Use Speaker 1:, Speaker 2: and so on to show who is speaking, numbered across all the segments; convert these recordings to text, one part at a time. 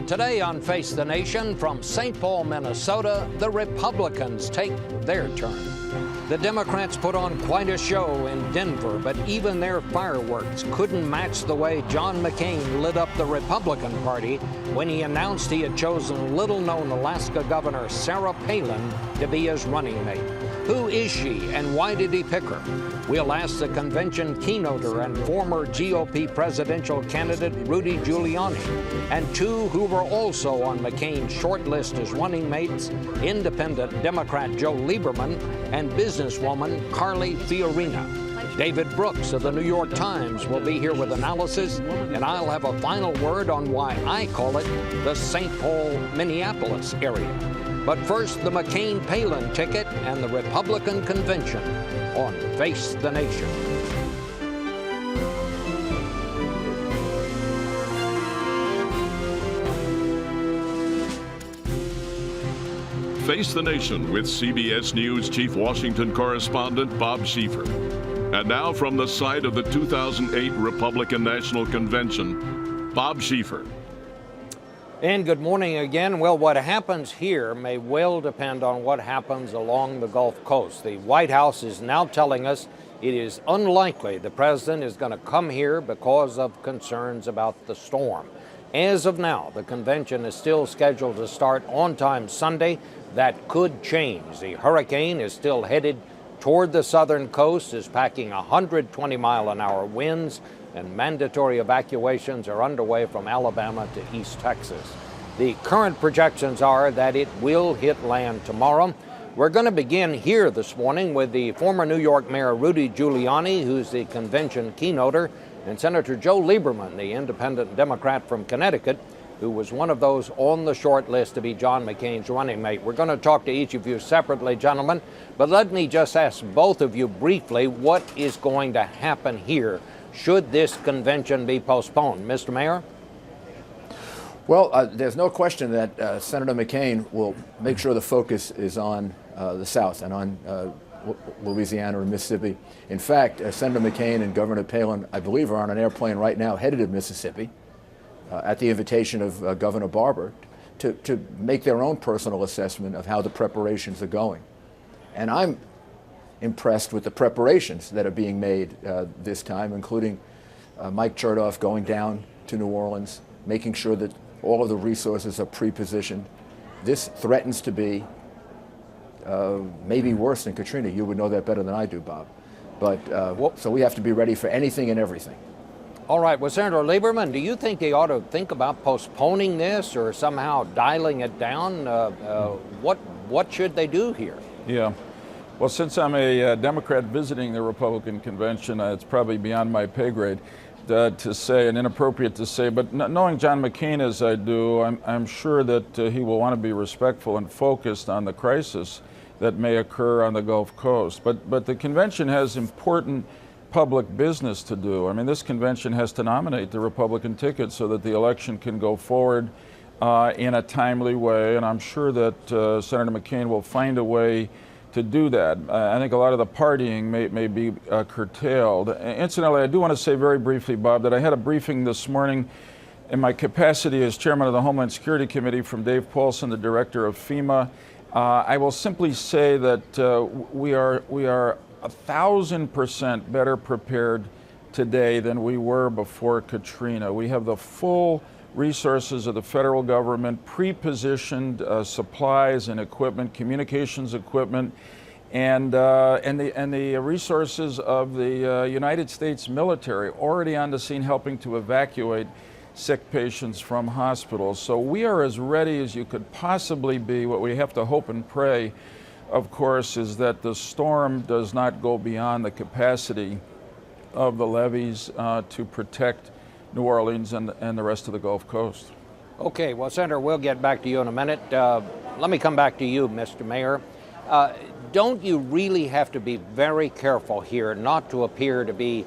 Speaker 1: Today on Face the Nation, from St. Paul, Minnesota, the Republicans take their turn. The Democrats put on quite a show in Denver, but even their fireworks couldn't match the way John McCain lit up the Republican Party when he announced he had chosen little-known Alaska Governor Sarah Palin to be his running mate. Who is she, and why did he pick her? We'll ask the convention keynoter and former GOP presidential candidate Rudy Giuliani, and two who were also on McCain's short list as running mates, independent Democrat Joe Lieberman and businesswoman Carly Fiorina. David Brooks of the New York Times will be here with analysis, and I'll have a final word on why I call it the St. Paul, Minneapolis area. But first, the McCain-Palin ticket and the Republican convention on Face the Nation.
Speaker 2: Face the Nation with CBS News Chief Washington Correspondent Bob Schieffer. And now from the site of the 2008 Republican National Convention, Bob Schieffer.
Speaker 1: And good morning again. Well, what happens here may well depend on what happens along the Gulf Coast. The White House is now telling us it is unlikely the president is going to come here because of concerns about the storm. As of now, the convention is still scheduled to start on time Sunday. That could change. The hurricane is still headed toward the southern coast, is packing 120-mile-an-hour winds, and mandatory evacuations are underway from Alabama to East Texas. The current projections are that it will hit land tomorrow. We're going to begin here this morning with the former New York Mayor Rudy Giuliani, who's the convention keynoter, and Senator Joe Lieberman, the independent Democrat from Connecticut, who was one of those on the short list to be John McCain's running mate. We're going to talk to each of you separately, gentlemen, but let me just ask both of you briefly what is going to happen here should this convention be postponed. Mr. Mayor?
Speaker 3: Well, there's no question that Senator McCain will make sure the focus is on the South and on Louisiana and Mississippi. In fact, Senator McCain and Governor Palin, I believe, are on an airplane right now headed to Mississippi at the invitation of Governor Barbour to make their own personal assessment of how the preparations are going. And I'm impressed with the preparations that are being made this time, including Mike Chertoff going down to New Orleans, making sure that all of the resources are pre-positioned. This threatens to be maybe worse than Katrina. You would know that better than I do, Bob. But so we have to be ready for anything and everything.
Speaker 1: All right. Well, Senator Lieberman, do you think they ought to think about postponing this or somehow dialing it down? What should they do here?
Speaker 4: Yeah. Well, since I'm a Democrat visiting the Republican convention, it's probably beyond my pay grade to say, and inappropriate to say, but knowing John McCain as I do, I'm sure that he will want to be respectful and focused on the crisis that may occur on the Gulf Coast. But the convention has important public business to do. I mean, this convention has to nominate the Republican ticket so that the election can go forward in a timely way, and I'm sure that Senator McCain will find a way to do that. I think a lot of the partying may be curtailed. Incidentally, I do want to say very briefly, Bob, that I had a briefing this morning in my capacity as chairman of the Homeland Security Committee from Dave Paulson, the director of FEMA. I will simply say that we are 1,000% better prepared today than we were before Katrina. We have the full resources of the federal government, pre-positioned supplies and equipment, communications equipment, and the resources of the United States military already on the scene helping to evacuate sick patients from hospitals. So we are as ready as you could possibly be. What we have to hope and pray, of course, is that the storm does not go beyond the capacity of the levees to protect New Orleans and the rest of the Gulf Coast.
Speaker 1: Okay, well, Senator, we'll get back to you in a minute. Let me come back to you, Mr. Mayor. Don't you really have to be very careful here not to appear to be,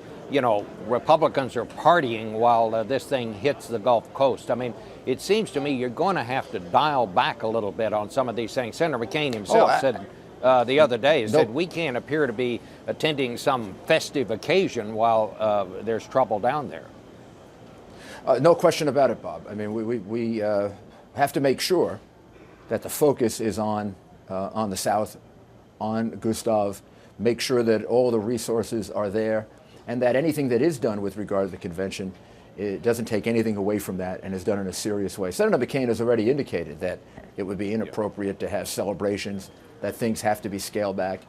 Speaker 1: Republicans are partying while this thing hits the Gulf Coast? I mean, it seems to me you're going to have to dial back a little bit on some of these things. Senator McCain himself said the other day, said we can't appear to be attending some festive occasion while there's trouble down there.
Speaker 3: No question about it, Bob. I mean, we have to make sure that the focus is on the South, on Gustav, make sure that all the resources are there, and that anything that is done with regard to the convention, it doesn't take anything away from that and is done in a serious way. Senator McCain has already indicated that it would be inappropriate to have celebrations, that things have to be scaled back.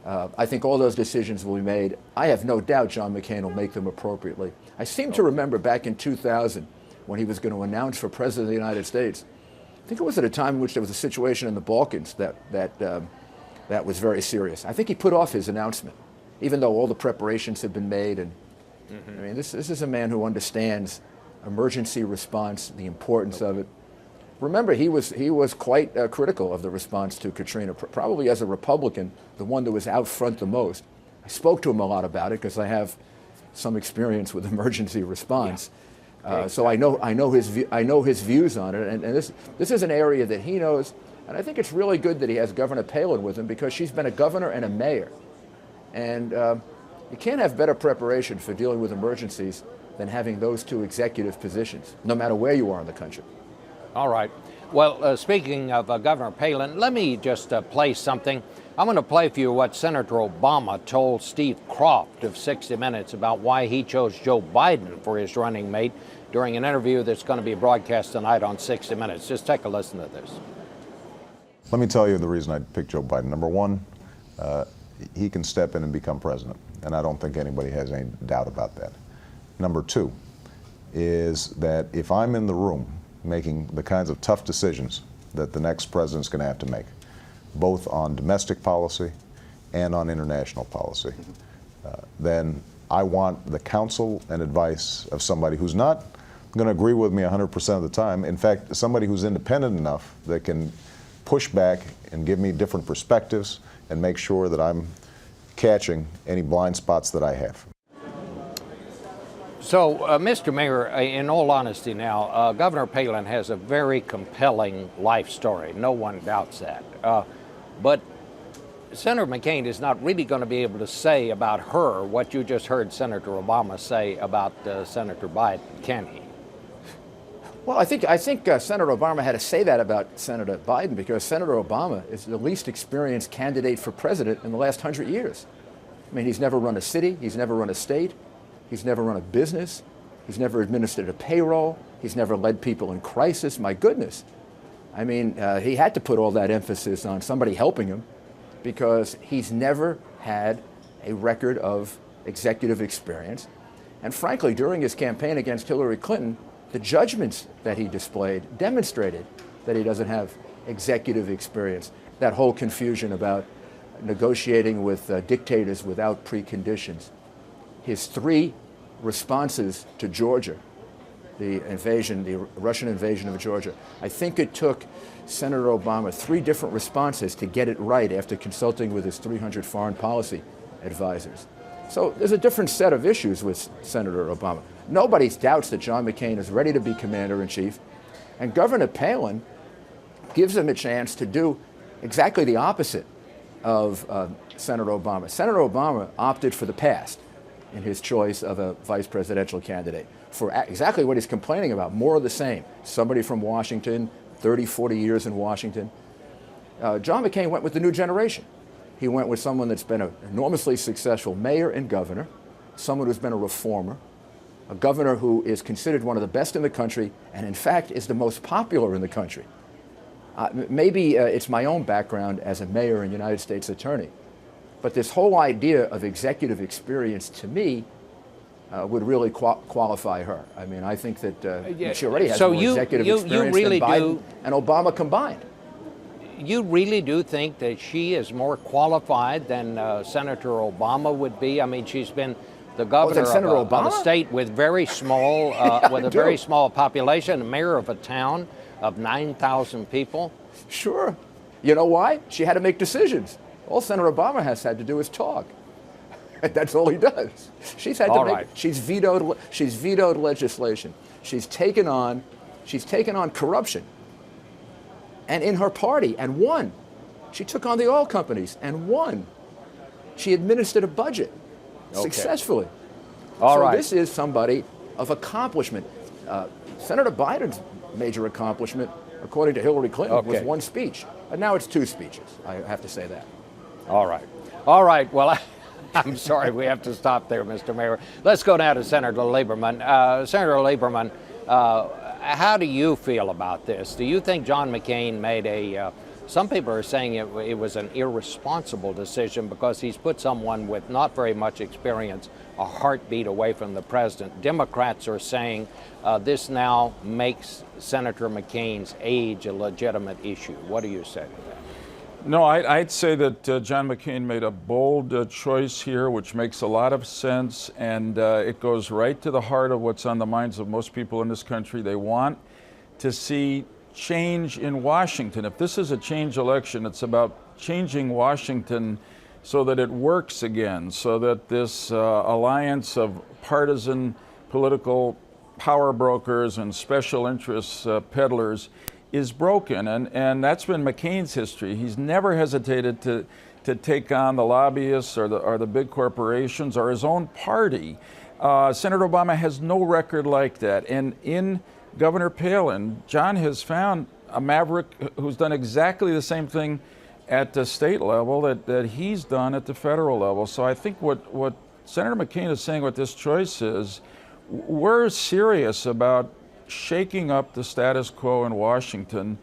Speaker 3: I think all those decisions will be made. I have no doubt John McCain will make them appropriately. I seem to remember back in 2000 when he was going to announce for President of the United States, I think it was at a time in which there was a situation in the Balkans that was very serious. I think he put off his announcement, even though all the preparations had been made. And I mean, this is a man who understands emergency response, the importance of it. Remember, he was quite critical of the response to Katrina, probably as a Republican, the one that was out front the most. I spoke to him a lot about it because I have some experience with emergency response. So I know his views on it, and this is an area that he knows, and I think it's really good that he has Governor Palin with him because she's been a governor and a mayor, and you can't have better preparation for dealing with emergencies than having those two executive positions, no matter where you are in the country.
Speaker 1: All right. Well, speaking of Governor Palin, let me just play something. I'm going to play for you what Senator Obama told Steve Croft of 60 Minutes about why he chose Joe Biden for his running mate during an interview that's going to be broadcast tonight on 60 Minutes. Just take a listen to this.
Speaker 5: Let me tell you the reason I picked Joe Biden. Number one, he can step in and become president, and I don't think anybody has any doubt about that. Number two is that if I'm in the room making the kinds of tough decisions that the next president's going to have to make, both on domestic policy and on international policy, then I want the counsel and advice of somebody who's not going to agree with me 100% of the time. In fact, somebody who's independent enough that can push back and give me different perspectives and make sure that I'm catching any blind spots that I have.
Speaker 1: So, Mr. Mayor, in all honesty now, Governor Palin has a very compelling life story. No one doubts that. But Senator McCain is not really going to be able to say about her what you just heard Senator Obama say about Senator Biden, can he?
Speaker 3: Well, I think Senator Obama had to say that about Senator Biden because Senator Obama is the least experienced candidate for president in the last 100 years. I mean, he's never run a city, he's never run a state, he's never run a business, he's never administered a payroll, he's never led people in crisis. My goodness. I mean, he had to put all that emphasis on somebody helping him because he's never had a record of executive experience. And frankly, during his campaign against Hillary Clinton, the judgments that he displayed demonstrated that he doesn't have executive experience. That whole confusion about negotiating with dictators without preconditions. His three responses to Georgia, the Russian invasion of Georgia, I think it took Senator Obama 3 different responses to get it right after consulting with his 300 foreign policy advisors. So there's a different set of issues with Senator Obama. Nobody doubts that John McCain is ready to be commander-in-chief, and Governor Palin gives him a chance to do exactly the opposite of Senator Obama. Senator Obama opted for the past in his choice of a vice presidential candidate for exactly what he's complaining about, more of the same. Somebody from Washington, 30, 40 years in Washington. John McCain went with the new generation. He went with someone that's been an enormously successful mayor and governor, someone who's been a reformer, a governor who is considered one of the best in the country and in fact is the most popular in the country. Maybe it's my own background as a mayor and United States attorney, but this whole idea of executive experience to me would really qualify her. I mean, I think that she already has more executive experience than Biden and Obama combined.
Speaker 1: You really do think that she is more qualified than Senator Obama would be? I mean, she's been the governor of a state with very small, with a very small population, a mayor of a town of 9,000 people.
Speaker 3: Sure. You know why? She had to make decisions. All Senator Obama has had to do is talk. That's all he does. She's had to make. She's vetoed legislation. She's taken on corruption. And in her party, and won. She took on the oil companies and won. She administered a budget successfully. So this is somebody of accomplishment. Senator Biden's major accomplishment according to Hillary Clinton, was
Speaker 1: Okay.
Speaker 3: one speech. And now it's two speeches. I have to say that.
Speaker 1: All right. All right. Well, I'm sorry, we have to stop there, Mr. Mayor. Let's go now to Senator Lieberman. Senator Lieberman, how do you feel about this? Do you think John McCain made some people are saying it was an irresponsible decision because he's put someone with not very much experience a heartbeat away from the president. Democrats are saying this now makes Senator McCain's age a legitimate issue. What do you say to that?
Speaker 4: No, I'd say that John McCain made a bold choice here, which makes a lot of sense, and it goes right to the heart of what's on the minds of most people in this country. They want to see change in Washington. If this is a change election, it's about changing Washington so that it works again, so that this alliance of partisan political power brokers and special interests peddlers is broken. And that's been McCain's history. He's never hesitated to take on the lobbyists or the big corporations or his own party. Senator Obama has no record like that. And in Governor Palin, John has found a maverick who's done exactly the same thing at the state level that he's done at the federal level. So I think what Senator McCain is saying with this choice is we're serious about shaking up the status quo in Washington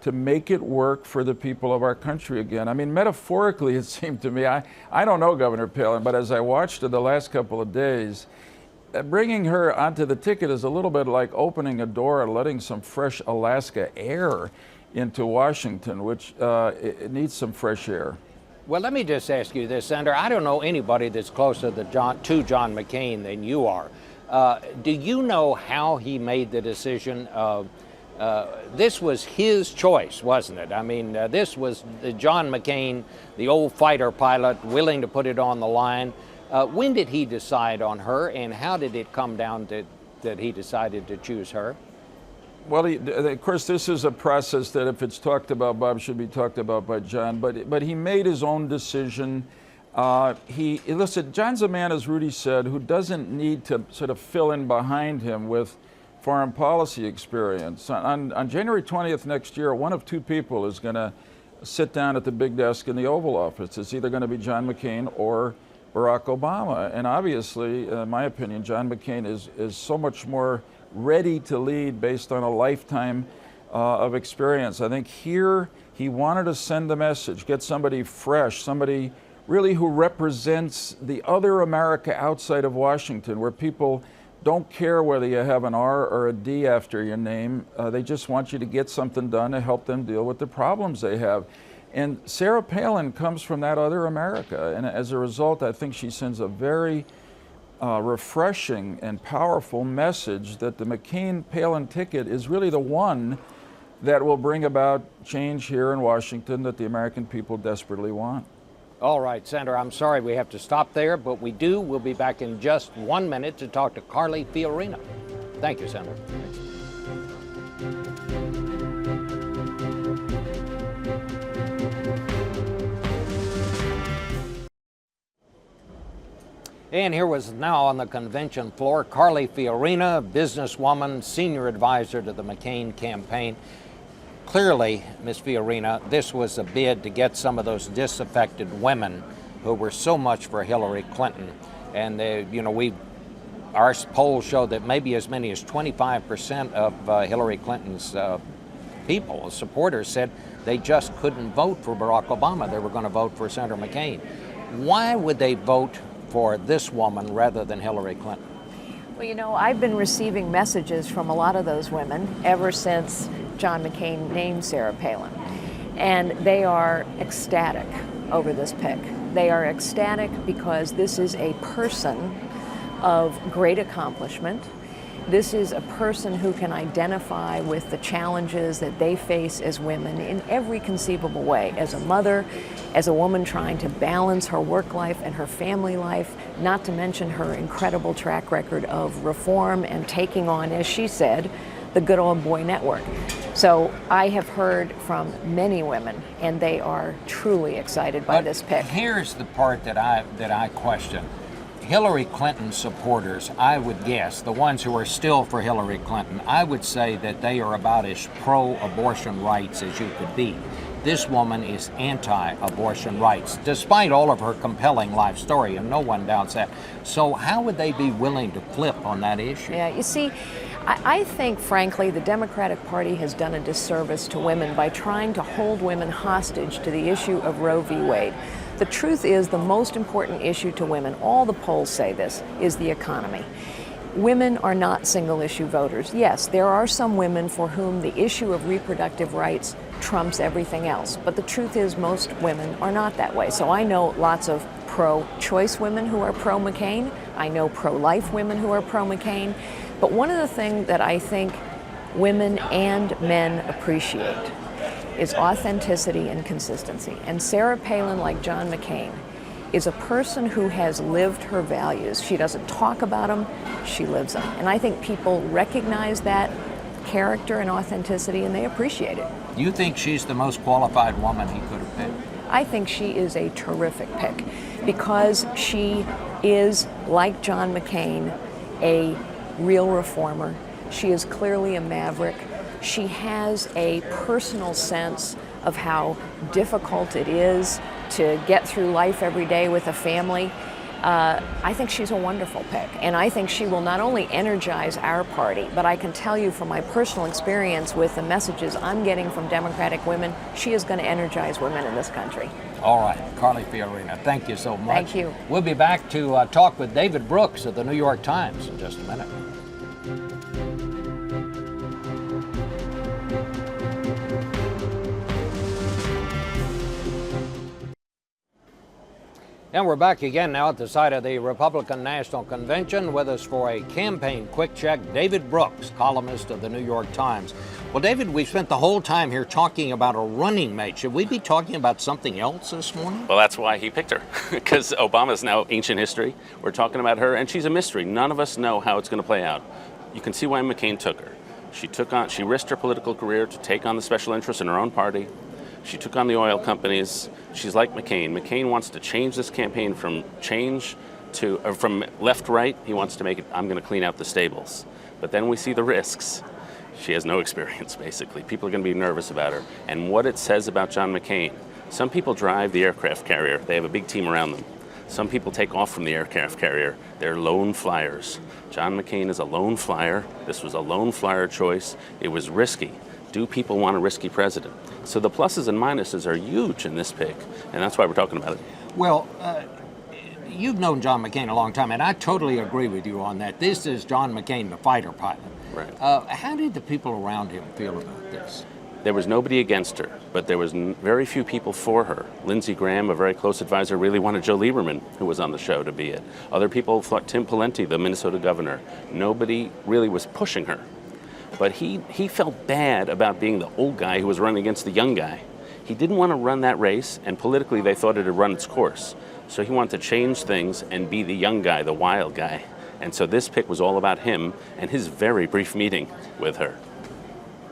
Speaker 4: to make it work for the people of our country again. I mean, metaphorically, it seemed to me, I don't know Governor Palin, but as I watched her the last couple of days, bringing her onto the ticket is a little bit like opening a door and letting some fresh Alaska air into Washington, which it needs some fresh air.
Speaker 1: Well, let me just ask you this, Senator. I don't know anybody that's closer to John McCain than you are. Do you know how he made the decision? This was his choice, wasn't it? I mean, this was John McCain, the old fighter pilot, willing to put it on the line. When did he decide on her, and how did it come down to that he decided to choose her?
Speaker 4: Well, of course, this is a process that if it's talked about, Bob, should be talked about by John, but he made his own decision. Listen, John's a man, as Rudy said, who doesn't need to sort of fill in behind him with foreign policy experience. On January 20th next year, one of two people is going to sit down at the big desk in the Oval Office. It's either going to be John McCain or Barack Obama. And obviously, in my opinion, John McCain is so much more ready to lead based on a lifetime of experience. I think here he wanted to send the message, get somebody fresh, somebody really who represents the other America outside of Washington, where people don't care whether you have an R or a D after your name. They just want you to get something done to help them deal with the problems they have. And Sarah Palin comes from that other America. And as a result, I think she sends a very refreshing and powerful message that the McCain-Palin ticket is really the one that will bring about change here in Washington that the American people desperately want.
Speaker 1: All right, Senator, I'm sorry we have to stop there, but we'll be back in just 1 minute to talk to Carly Fiorina. Thank you, Senator. And here was now on the convention floor, Carly Fiorina, businesswoman, senior advisor to the McCain campaign. Clearly, Ms. Fiorina, this was a bid to get some of those disaffected women who were so much for Hillary Clinton. And, our polls show that maybe as many as 25% of Hillary Clinton's people, supporters, said they just couldn't vote for Barack Obama. They were going to vote for Senator McCain. Why would they vote for this woman rather than Hillary Clinton?
Speaker 6: Well, I've been receiving messages from a lot of those women ever since John McCain named Sarah Palin. And they are ecstatic over this pick. They are ecstatic because this is a person of great accomplishment. This is a person who can identify with the challenges that they face as women in every conceivable way, as a mother, as a woman trying to balance her work life and her family life, not to mention her incredible track record of reform and taking on, as she said, the good old boy network. So I have heard from many women, and they are truly excited by this pick.
Speaker 1: Here's the part that I question. Hillary Clinton supporters, I would guess, the ones who are still for Hillary Clinton, I would say that they are about as pro-abortion rights as you could be. This woman is anti-abortion rights, despite all of her compelling life story, and no one doubts that. So how would they be willing to flip on that issue?
Speaker 6: Yeah, you see, I think, frankly, the Democratic Party has done a disservice to women by trying to hold women hostage to the issue of Roe v. Wade. The truth is, the most important issue to women, all the polls say this, is the economy. Women are not single-issue voters. Yes, there are some women for whom the issue of reproductive rights trumps everything else. But the truth is, most women are not that way. So I know lots of pro-choice women who are pro-McCain. I know pro-life women who are pro-McCain. But one of the things that I think women and men appreciate is authenticity and consistency. And Sarah Palin, like John McCain, is a person who has lived her values. She doesn't talk about them, she lives them. And I think people recognize that character and authenticity, and they appreciate it.
Speaker 1: You think she's the most qualified woman he could have picked?
Speaker 6: I think she is a terrific pick because she is, like John McCain, a real reformer. She is clearly a maverick. She has a personal sense of how difficult it is to get through life every day with a family. I think she's a wonderful pick, and I think she will not only energize our party, but I can tell you from my personal experience with the messages I'm getting from Democratic women, she is going to energize women in this country.
Speaker 1: All right, Carly Fiorina, thank you so much.
Speaker 6: Thank you.
Speaker 1: We'll be back to talk with David Brooks of the New York Times in just a minute. And we're back again now at the site of the Republican National Convention. With us for a campaign quick check, David Brooks, columnist of the New York Times. Well, David, we spent the whole time here talking about a running mate. Should we be talking about something else this morning?
Speaker 7: Well, that's why he picked her, because Obama's now ancient history. We're talking about her, and she's a mystery. None of us know how it's going to play out. You can see why McCain took her. She risked her political career to take on the special interests in her own party. She took on the oil companies. She's like McCain. McCain wants to change this campaign from from left-right. He wants to make it, I'm going to clean out the stables. But then we see the risks. She has no experience, basically. People are going to be nervous about her. And what it says about John McCain. Some people drive the aircraft carrier. They have a big team around them. Some people take off from the aircraft carrier. They're lone flyers. John McCain is a lone flyer. This was a lone flyer choice. It was risky. Do people want a risky president? So the pluses and minuses are huge in this pick, and that's why we're talking about it.
Speaker 1: Well, you've known John McCain a long time, and I totally agree with you on that. This is John McCain, the fighter pilot.
Speaker 7: Right.
Speaker 1: How did the people around him feel about this?
Speaker 7: There was nobody against her, but there was very few people for her. Lindsey Graham, a very close advisor, really wanted Joe Lieberman, who was on the show, to be it. Other people thought Tim Pawlenty, the Minnesota governor. Nobody really was pushing her. But he felt bad about being the old guy who was running against the young guy. He didn't want to run that race, and politically they thought it had run its course. So he wanted to change things and be the young guy, the wild guy. And so this pick was all about him and his very brief meeting with her.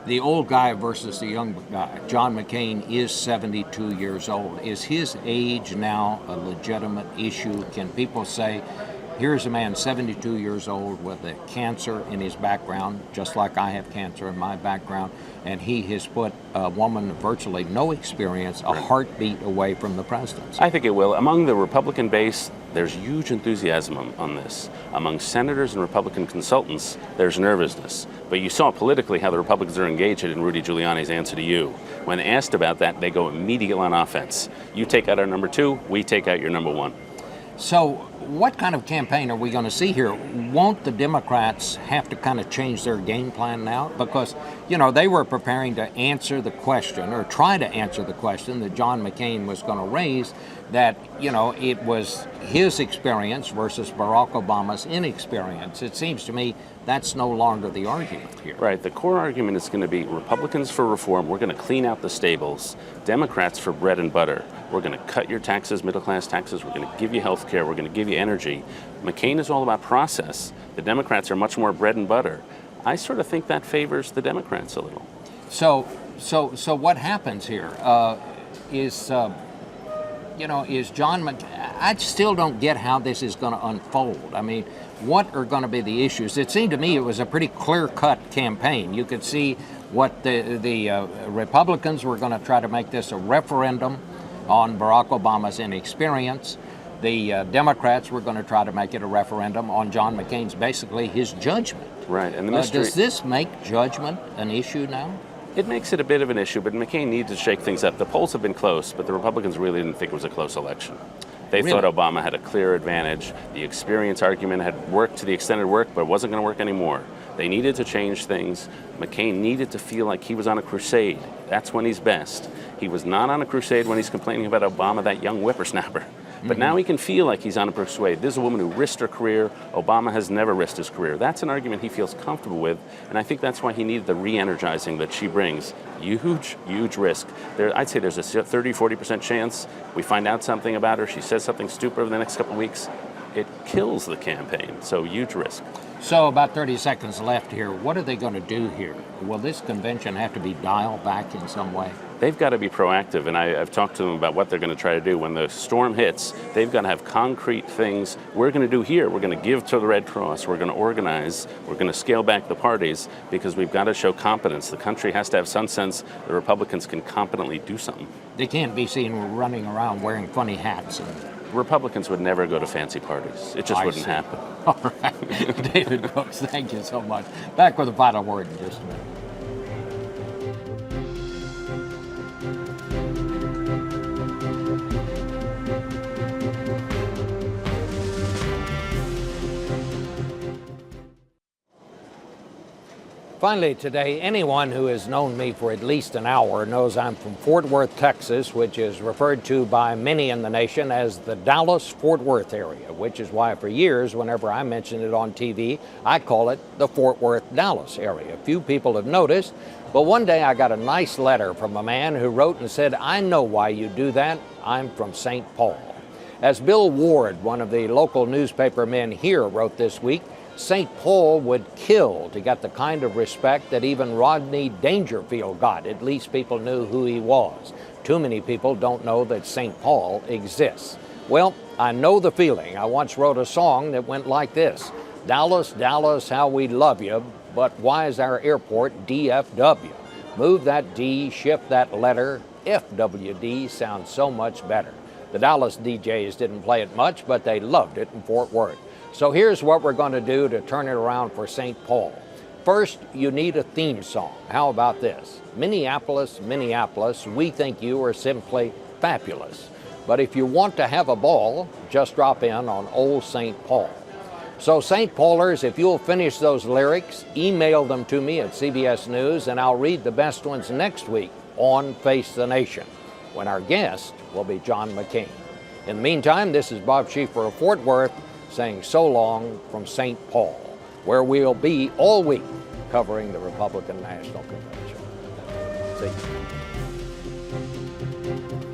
Speaker 1: The old guy versus the young guy. John McCain is 72 years old. Is his age now a legitimate issue? Can people say, here's a man 72 years old with a cancer in his background, just like I have cancer in my background, and he has put a woman of virtually no experience a heartbeat away from the presidency?
Speaker 7: I think it will. Among the Republican base, there's huge enthusiasm on this. Among senators and Republican consultants, there's nervousness. But you saw politically how the Republicans are engaged in Rudy Giuliani's answer to you. When asked about that, they go immediately on offense. You take out our number two, we take out your number one.
Speaker 1: So what kind of campaign are we going to see here? Won't the Democrats have to kind of change their game plan now? Because, you know, they were preparing to answer the question, or try to answer the question that John McCain was going to raise, that, you know, it was his experience versus Barack Obama's inexperience. It seems to me that's no longer the argument here.
Speaker 7: Right. The core argument is going to be Republicans for reform. We're going to clean out the stables. Democrats for bread and butter. We're going to cut your taxes, middle-class taxes. We're going to give you health care. We're going to give you energy. McCain is all about process. The Democrats are much more bread and butter. I sort of think that favors the Democrats a little.
Speaker 1: So what happens here? Is John McCain, I still don't get how this is going to unfold. I mean, what are going to be the issues? It seemed to me it was a pretty clear-cut campaign. You could see what the Republicans were going to try to make this a referendum on Barack Obama's inexperience. The Democrats were going to try to make it a referendum on John McCain's, basically his judgment.
Speaker 7: Right, and the mystery...
Speaker 1: Does this make judgment an issue now?
Speaker 7: It makes it a bit of an issue, but McCain needs to shake things up. The polls have been close, but the Republicans really didn't think it was a close election. They thought Obama had a clear advantage. The experience argument had worked to the extent it worked, but it wasn't going to work anymore. They needed to change things. McCain needed to feel like he was on a crusade. That's when he's best. He was not on a crusade when he's complaining about Obama, that young whippersnapper. But now he can feel like he's on a crusade. This is a woman who risked her career. Obama has never risked his career. That's an argument he feels comfortable with, and I think that's why he needed the re-energizing that she brings. Huge, huge risk. I'd say there's a 30-40% chance we find out something about her. She says something stupid over the next couple of weeks. It kills the campaign, so huge risk.
Speaker 1: So about 30 seconds left here. What are they going to do here? Will this convention have to be dialed back in some way?
Speaker 7: They've got to be proactive, and I've talked to them about what they're going to try to do. When the storm hits, they've got to have concrete things we're going to do here. We're going to give to the Red Cross. We're going to organize. We're going to scale back the parties because we've got to show competence. The country has to have some sense the Republicans can competently do something.
Speaker 1: They can't be seen running around wearing funny hats.
Speaker 7: Republicans would never go to fancy parties. It just wouldn't happen.
Speaker 1: All right. David Brooks, thank you so much. Back with the final word in just a minute. Finally today, anyone who has known me for at least an hour knows I'm from Fort Worth, Texas, which is referred to by many in the nation as the Dallas-Fort Worth area, which is why for years, whenever I mention it on TV, I call it the Fort Worth-Dallas area. Few people have noticed, but one day I got a nice letter from a man who wrote and said, "I know why you do that. I'm from St. Paul." As Bill Ward, one of the local newspaper men here, wrote this week, St. Paul would kill to get the kind of respect that even Rodney Dangerfield got. At least people knew who he was. Too many people don't know that St. Paul exists. Well, I know the feeling. I once wrote a song that went like this: Dallas, Dallas, how we love you, but why is our airport DFW? Move that D, shift that letter, FWD sounds so much better. The Dallas DJs didn't play it much, but they loved it in Fort Worth. So here's what we're going to do to turn it around for St. Paul. First, you need a theme song. How about this? Minneapolis, Minneapolis, we think you are simply fabulous. But if you want to have a ball, just drop in on Old St. Paul. So St. Paulers, if you'll finish those lyrics, email them to me at CBS News, and I'll read the best ones next week on Face the Nation, when our guest will be John McCain. In the meantime, this is Bob Schieffer of Fort Worth, saying so long from St. Paul, where we'll be all week covering the Republican National Convention. See you.